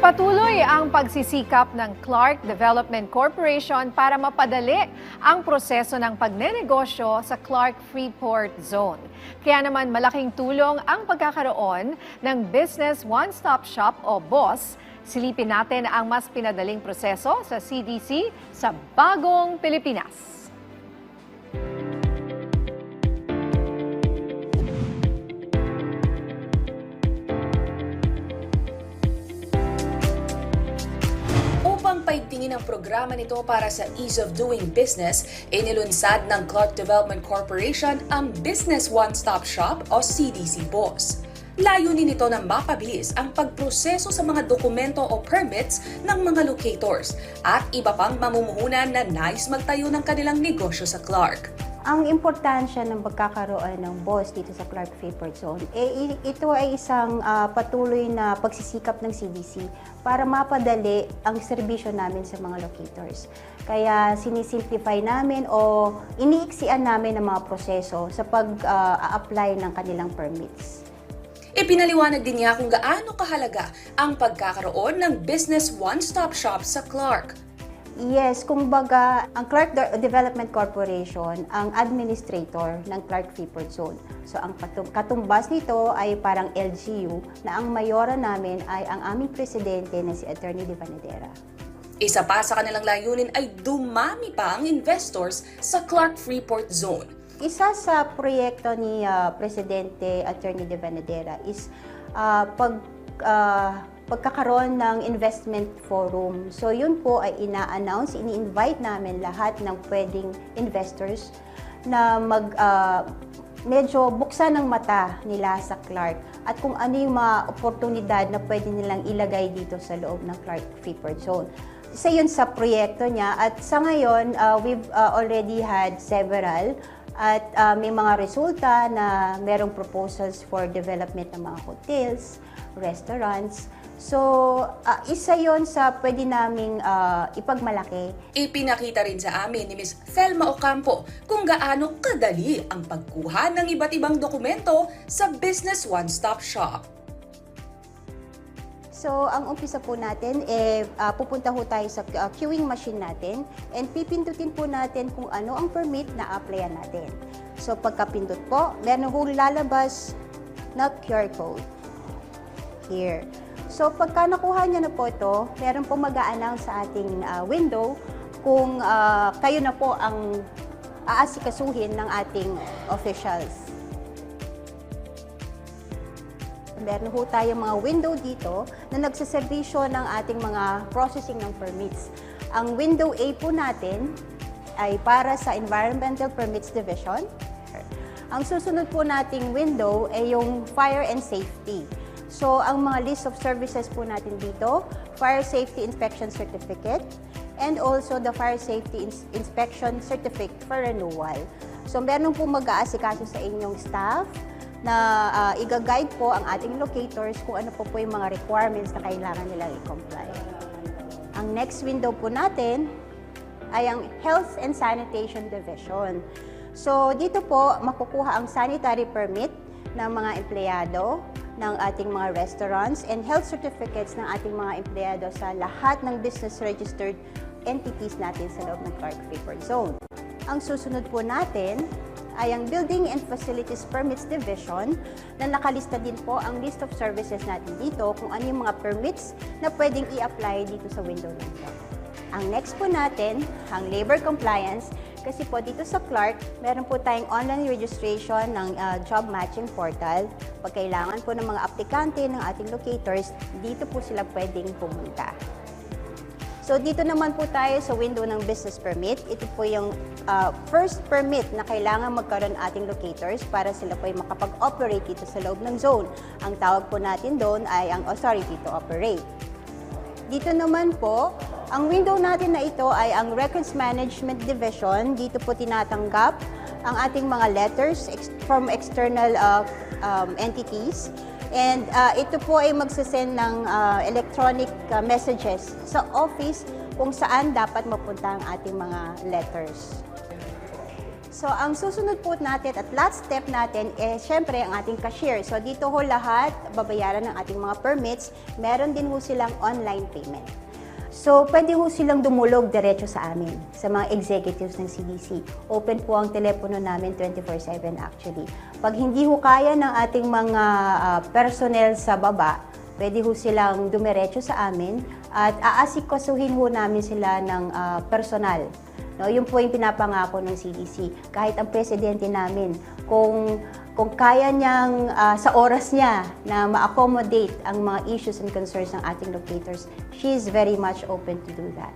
Patuloy ang pagsisikap ng Clark Development Corporation para mapadali ang proseso ng pagnenegosyo sa Clark Freeport Zone. Kaya naman malaking tulong ang pagkakaroon ng Business One-Stop Shop o BOSS. Silipin natin ang mas pinadaling proseso sa CDC sa Bagong Pilipinas. Paigtingin ang programa nito para sa ease of doing business, inilunsad ng Clark Development Corporation ang Business One-Stop Shop o CDC BOSS. Layunin nito na mapabilis ang pagproseso sa mga dokumento o permits ng mga locators at iba pang mamumuhunan na nais magtayo ng kanilang negosyo sa Clark. Ang importansya ng pagkakaroon ng BOSS dito sa Clark Freeport Zone, ito ay isang patuloy na pagsisikap ng CDC para mapadali ang serbisyo namin sa mga locators. Kaya sinisimplify namin o iniiksian namin ang mga proseso sa pag-a-apply ng kanilang permits. Ipinaliwanag din niya kung gaano kahalaga ang pagkakaroon ng Business One-Stop Shop sa Clark. Yes, kumbaga, ang Clark Development Corporation ang administrator ng Clark Freeport Zone. So, ang katumbas nito ay parang LGU na ang mayora namin ay ang aming presidente na si Attorney De Vanadera. Isa pa sa kanilang layunin ay dumami pa ang investors sa Clark Freeport Zone. Isa sa proyekto ni Presidente Attorney De Vanadera is pagkakaroon ng investment forum. So yun po ay ina-announce, ini-invite namin lahat ng pwedeng investors na medyo buksan ng mata nila sa Clark at kung ano yung mga oportunidad na pwede nilang ilagay dito sa loob ng Clark Freeport Zone. Isa yun sa proyekto niya at sa ngayon, we've already had several at may mga resulta na merong proposals for development ng mga hotels, restaurants. So, isa yon sa pwede naming ipagmalaki. Ipinakita rin sa amin ni Ms. Thelma Ocampo kung gaano kadali ang pagkuha ng iba't ibang dokumento sa Business One-Stop Shop. So, ang umpisa po natin, pupunta ho tayo sa queuing machine natin and pipindutin po natin kung ano ang permit na applyan natin. So, pagkapindot po, meron hong lalabas na QR code. Here. So, pagka nakuha niya na po ito, meron po mag-a-announce sa ating window kung kayo na po ang aasikasuhin ng ating officials. Meron po tayong mga window dito na nagsaservisyo ng ating mga processing ng permits. Ang window A po natin ay para sa Environmental Permits Division. Ang susunod po nating window ay yung Fire and Safety. So, ang mga list of services po natin dito, Fire Safety Inspection Certificate, and also the Fire Safety Inspection Certificate for renewal. So, meron po mag-aasikaso sa inyong staff na i-guide po ang ating locators kung ano po yung mga requirements na kailangan nilang i-comply. Ang next window po natin ay ang Health and Sanitation Division. So, dito po makukuha ang sanitary permit ng mga empleyado ng ating mga restaurants and health certificates ng ating mga empleyado sa lahat ng business registered entities natin sa loob ng Clark Freeport Zone. Ang susunod po natin ay ang Building and Facilities Permits Division na nakalista din po ang list of services natin dito kung ano yung mga permits na pwedeng i-apply dito sa window nito. Ang next po natin, ang Labor Compliance, kasi po dito sa Clark, meron po tayong online registration ng job matching portal. Pag kailangan po ng mga aplikante ng ating locators, dito po sila pwedeng pumunta. So dito naman po tayo sa window ng business permit. Ito po yung first permit na kailangan magkaroon ating locators para sila po ay makapag-operate dito sa loob ng zone. Ang tawag po natin doon ay ang authority to operate. Dito naman po, ang window natin na ito ay ang Records Management Division. Dito po tinatanggap ang ating mga letters from external entities. And ito po ay magsasend ng electronic messages sa office kung saan dapat mapunta ang ating mga letters. So, ang susunod po natin at last step natin, syempre, ang ating cashier. So, dito ho lahat, babayaran ng ating mga permits. Meron din ho silang online payment. So, pwede ho silang dumulog diretso sa amin, sa mga executives ng CDC. Open po ang telepono namin 24/7 actually. Pag hindi ho kaya ng ating mga personnel sa baba, pwede ho silang dumiretso sa amin at aasikasuhin ho namin sila ng personal. No, yun po yung pinapangako ng CDC. Kahit ang presidente namin, kung kaya niyang sa oras niya na ma-accommodate ang mga issues and concerns ng ating locators, she is very much open to do that.